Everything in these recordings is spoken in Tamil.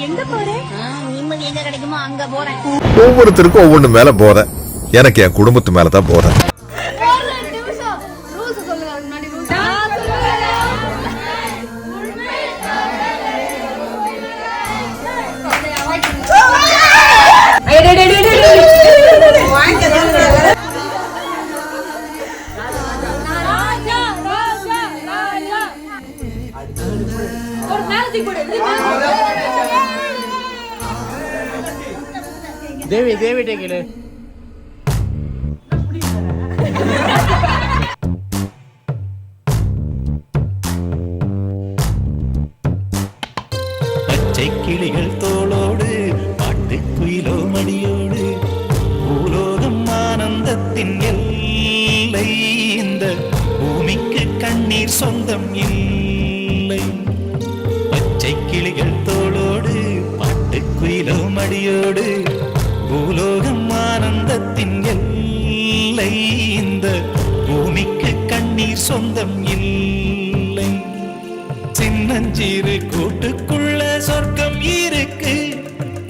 எங்க போறேன்? நிம்மதி எங்க கிடைக்குமோ அங்க போறேன். ஒவ்வொருத்தருக்கும் ஒவ்வொன்று மேல போறேன். எனக்கு என் குடும்பத்து மேலதான் போறேன். தேவி தேவி டேக்கில பச்சை கிளிகள் தோளோடு பாட்டு குயிலோ மடியோடு பூலோகம் ஆனந்தத்தின் எல்லை. இந்த பூமிக்கு கண்ணீர் சொந்தம் இல்லை. பச்சை கிளிகள் தோளோடு பாட்டு குயிலோ மடியோடு பூலோகம் ஆனந்தத்தின் எல்லை. இந்த பூமிக்கு கண்ணீர் சொந்தம் இல்லை. சின்னஞ்சீரு கூட்டுக்குள்ள சொர்க்கம் இருக்கு.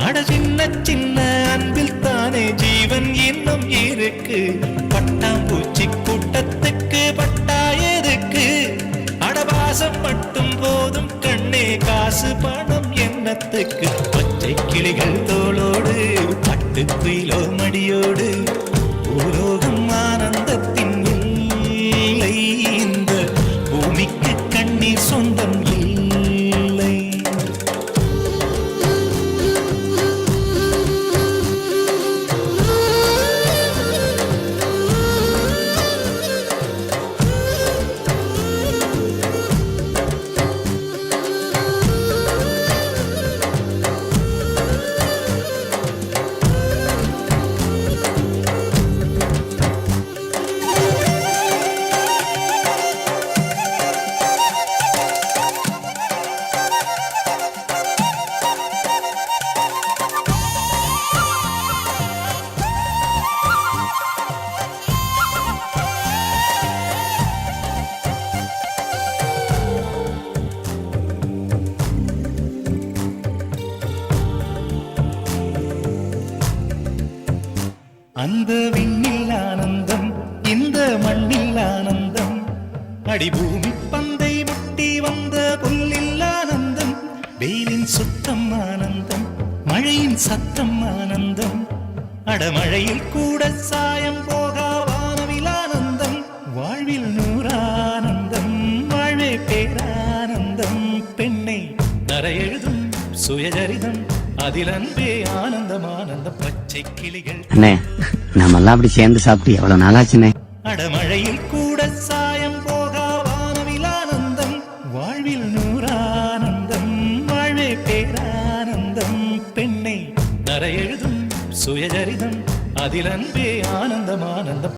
அட சின்ன சின்ன அன்பில் தானே ஜீவன் இன்னும் இருக்கு. பட்டாம்பூச்சி கூட்டத்துக்கு பட்டா எதுக்கு? அடவாசம் மட்டும் போதும் கண்ணே, காசு பணம் என்னத்துக்கு? பச்சை கிளிகள் தோளோடு பட்டு குயிலோ மடியோடு பூலோகம் ஆனந்தத்தின் இல்லை. இந்த பூமிக்கு கண்ணீர் சொந்தம் இல்லை. அந்த விண்ணில் ஆனந்தம், இந்த மண்ணில் ஆனந்தம். அடிபூமி பந்தை முட்டி வந்த புல்லில் ஆனந்தம். வெயிலின் சுத்தம் ஆனந்தம், மழையின் சத்தம் ஆனந்தம். அடமழையில் கூட சாயம் போகா வானவில் ஆனந்தம். வாழ்வில் நூறானந்தம், வாழ்வே பேரானந்தம். பெண்ணை தரையெழுதும் சுயஜரிதம், அதில் அன்பே ஆனந்தம் ஆனந்தம். பச்சை கிளிகள் அண்ணே, நாமெல்லாம் அப்படி சேர்ந்து சாப்பிட்டு எவ்வளவு நாளாச்சுண்ணே. அடமழையில் கூட சாயம் போகா வானவில் ஆனந்தம். வாழ்வில் நூறானந்தம், வாழ்வே பேரானந்தம். பெண்ணை தரையெழுதும் சுயஜரிதம், அதில் அன்பே ஆனந்தம் ஆனந்தம்.